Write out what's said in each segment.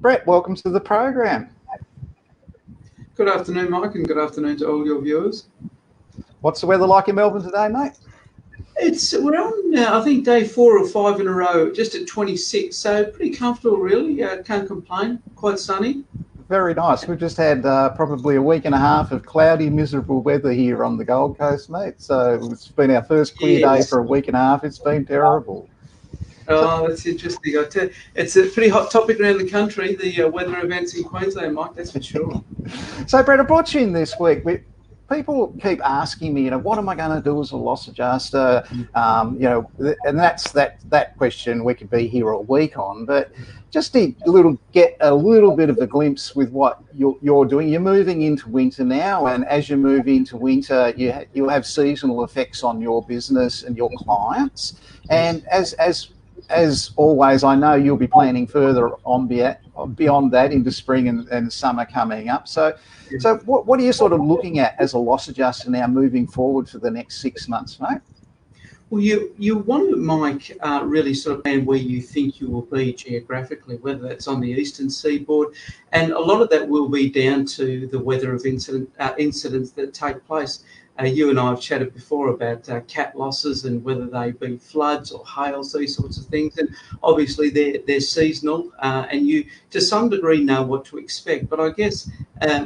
Brett, welcome to the program. Good afternoon, Mike, and good afternoon to all your viewers. What's the weather like in Melbourne today, mate? We're on now, I think, day 4 or 5 in a row, just at 26, so pretty comfortable, really. Can't complain. Quite sunny. Very nice. We've just had probably a week and a half of cloudy, miserable weather here on the Gold Coast, mate. So it's been our first clear day for a week and a half. It's been terrible. Oh, that's interesting. It's a pretty hot topic around the country, the weather events in Queensland, Mike, that's for sure. So, Brett, I brought you in this week. People keep asking me, what am I going to do as a loss adjuster? And that's that question we could be here all week on. But just to get a little bit of a glimpse with what you're doing. You're moving into winter now, and as you move into winter, you'll have seasonal effects on your business and your clients. And as always, I know you'll be planning further on beyond that into spring and summer coming up. So what are you sort of looking at as a loss adjuster now moving forward for the next 6 months, mate? Well, you want to, Mike, really sort of plan where you think you will be geographically, whether that's on the eastern seaboard, and a lot of that will be down to the weather of incidents that take place. You and I have chatted before about cat losses and whether they be floods or hails, these sorts of things. And obviously they're seasonal, and you to some degree know what to expect. But I guess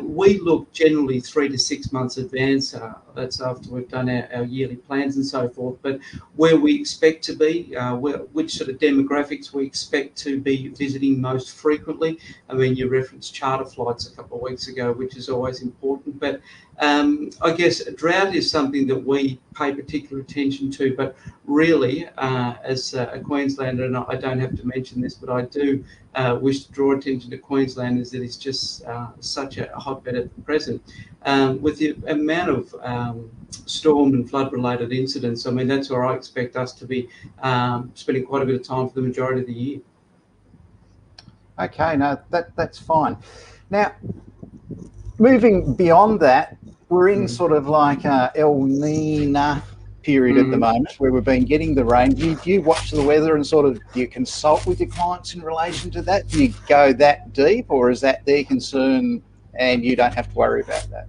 we look generally 3 to 6 months advance. That's after we've done our yearly plans and so forth. But where we expect to be, which sort of demographics we expect to be visiting most frequently. I mean, you referenced charter flights a couple of weeks ago, which is always important. But I guess drought is something that we pay particular attention to, but really, as a Queenslander, and I don't have to mention this, but I do wish to draw attention to Queensland, is that it's just such a hotbed at the present. With the amount of storm and flood-related incidents, I mean, that's where I expect us to be spending quite a bit of time for the majority of the year. Okay, no, that's fine. Now, moving beyond that, we're in sort of like a El Nino period at the moment where we've been getting the rain. Do you watch the weather and sort of do you consult with your clients in relation to that? Do you go that deep, or is that their concern and you don't have to worry about that?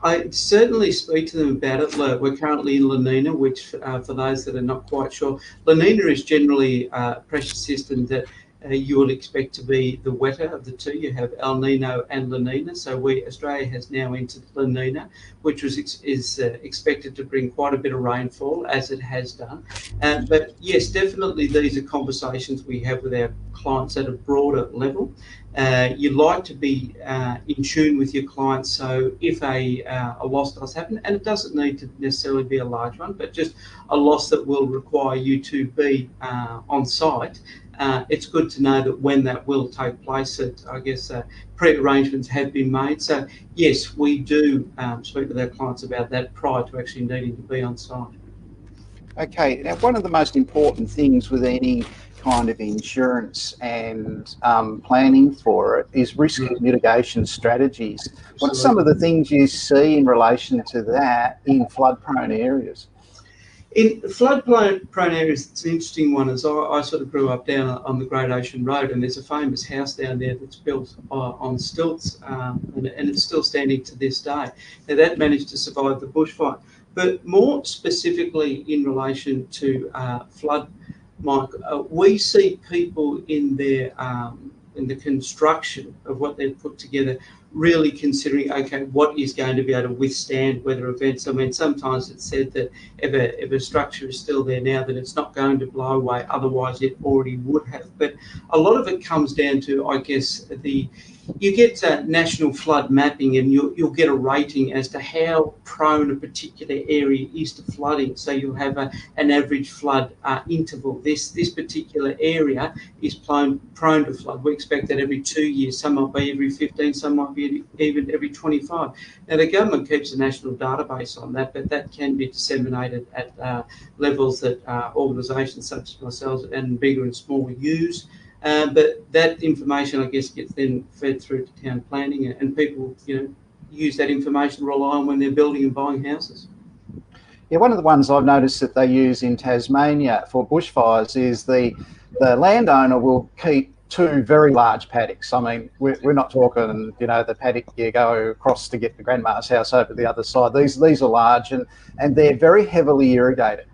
I certainly speak to them about it. We're currently in La Nina, which for those that are not quite sure, La Nina is generally a pressure system that you will expect to be the wetter of the two. You have El Nino and La Nina. So Australia has now entered La Nina, which is expected to bring quite a bit of rainfall, as it has done. But yes, definitely these are conversations we have with our clients at a broader level. You like to be in tune with your clients, so if a loss does happen, and it doesn't need to necessarily be a large one, but just a loss that will require you to be on site, it's good to know that when that will take place, that I guess pre-arrangements have been made. So yes, we do speak with our clients about that prior to actually needing to be on site. Okay, now one of the most important things with any kind of insurance and planning for it is risk mitigation strategies. What are some of the things you see in relation to that in flood-prone areas? In flood-prone areas, it's an interesting one. As I sort of grew up down on the Great Ocean Road, and there's a famous house down there that's built on stilts, and it's still standing to this day. Now, that managed to survive the bushfire. But more specifically in relation to flood, Mike, we see people in the construction of what they've put together really considering, okay, what is going to be able to withstand weather events. I mean, sometimes it's said that if a structure is still there now, that it's not going to blow away, otherwise it already would have. But a lot of it comes down to, I guess, you get national flood mapping, and you'll get a rating as to how prone a particular area is to flooding. So you'll have an average flood interval. This particular area is prone to flood. We expect that every 2 years. Some might be every 15, some might be even every 25. Now, the government keeps a national database on that, but that can be disseminated at levels that organisations such as myself and bigger and smaller use. But that information, I guess, gets then fed through to town planning, and people, use that information to rely on when they're building and buying houses. Yeah, one of the ones I've noticed that they use in Tasmania for bushfires is the landowner will keep two very large paddocks. I mean, we're not talking, you know, the paddock you go across to get the grandma's house over the other side. These are large, and they're very heavily irrigated.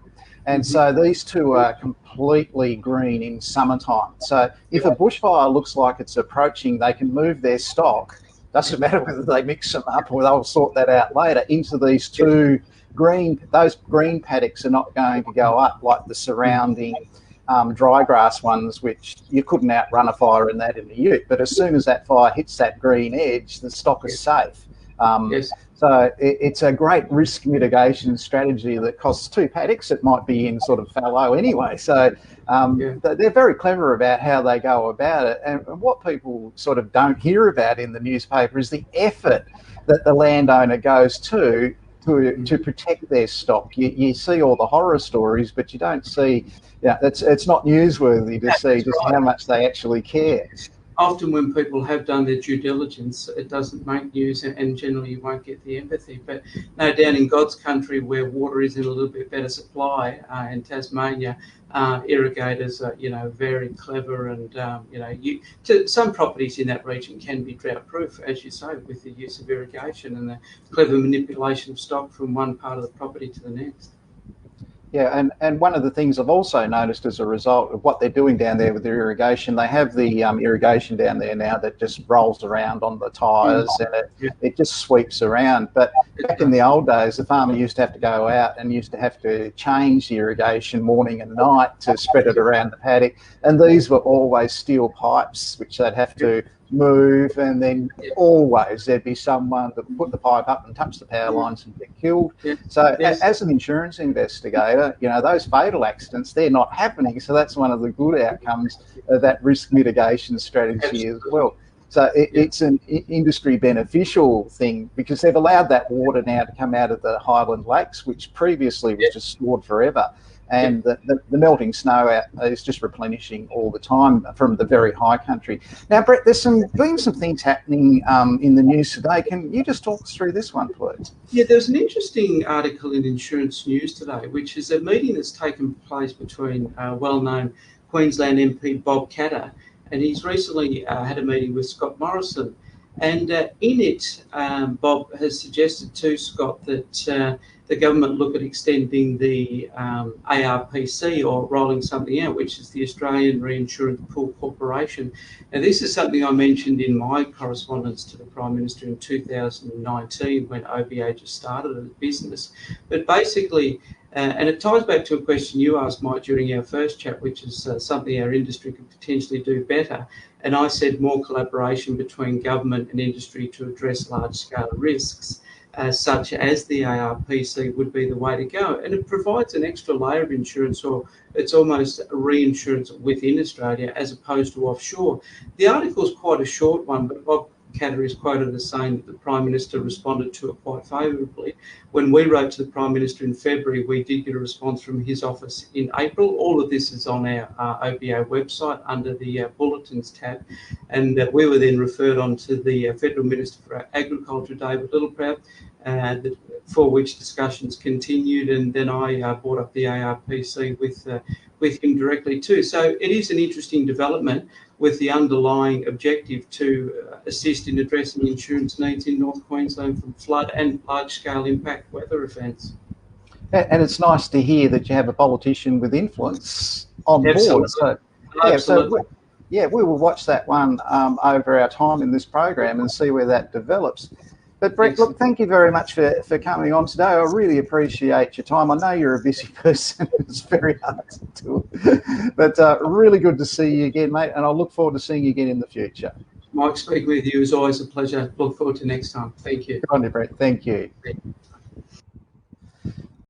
And so these two are completely green in summertime. So if a bushfire looks like it's approaching, they can move their stock. Doesn't matter whether they mix them up or they'll sort that out later, into these two green. Those green paddocks are not going to go up like the surrounding dry grass ones, which you couldn't outrun a fire in that in the ute. But as soon as that fire hits that green edge, the stock is safe. So it's a great risk mitigation strategy that costs two paddocks. It might be in sort of fallow anyway. So they're very clever about how they go about it. And what people sort of don't hear about in the newspaper is the effort that the landowner goes to protect their stock. You see all the horror stories, but you don't see, it's not newsworthy to see just how much they actually care. Often when people have done their due diligence, it doesn't make news, and generally you won't get the empathy. But no, down in God's country, where water is in a little bit better supply, in Tasmania, irrigators are, very clever, and some properties in that region can be drought-proof, as you say, with the use of irrigation and the clever manipulation of stock from one part of the property to the next. Yeah, and one of the things I've also noticed as a result of what they're doing down there with their irrigation, they have the irrigation down there now that just rolls around on the tyres, and it just sweeps around. But back in the old days, the farmer used to have to go out and used to have to change the irrigation morning and night to spread it around the paddock. And these were always steel pipes, which they'd have to move, and then always there'd be someone that put the pipe up and touch the power lines and get killed. So as an insurance investigator, those fatal accidents, they're not happening. So that's one of the good outcomes of that risk mitigation strategy as well. So it's an industry beneficial thing, because they've allowed that water now to come out of the highland lakes, which previously was just stored forever. And the melting snow is just replenishing all the time from the very high country. Now, Brett, there's been some things happening in the news today. Can you just talk us through this one, please? Yeah, there's an interesting article in Insurance News today, which is a meeting that's taken place between well-known Queensland MP Bob Katter, and he's recently had a meeting with Scott Morrison. And in it, Bob has suggested to Scott that the government look at extending the ARPC, or rolling something out, which is the Australian Reinsurance Pool Corporation. Now, this is something I mentioned in my correspondence to the Prime Minister in 2019 when OBA just started as a business. But basically, and it ties back to a question you asked, Mike, during our first chat, which is something our industry could potentially do better. And I said more collaboration between government and industry to address large-scale risks, such as the ARPC, would be the way to go. And it provides an extra layer of insurance, or it's almost a reinsurance within Australia as opposed to offshore. The article is quite a short one, but Bob Katter is quoted as saying that the Prime Minister responded to it quite favourably. When we wrote to the Prime Minister in February, we did get a response from his office in April. All of this is on our OBA website under the Bulletins tab. And we were then referred on to the Federal Minister for Agriculture, David Littleproud, for which discussions continued. And then I brought up the ARPC with him directly too. So it is an interesting development, with the underlying objective to assist in addressing insurance needs in North Queensland from flood and large-scale impact weather events. And it's nice to hear that you have a politician with influence on board. So, we will watch that one over our time in this program and see where that develops. But Brett, look, thank you very much for coming on today. I really appreciate your time. I know you're a busy person. It's very hard to do it. But really good to see you again, mate, and I look forward to seeing you again in the future. Mike, speaking with you is always a pleasure. Look forward to next time. Thank you. Good on you, Brett. Thank you.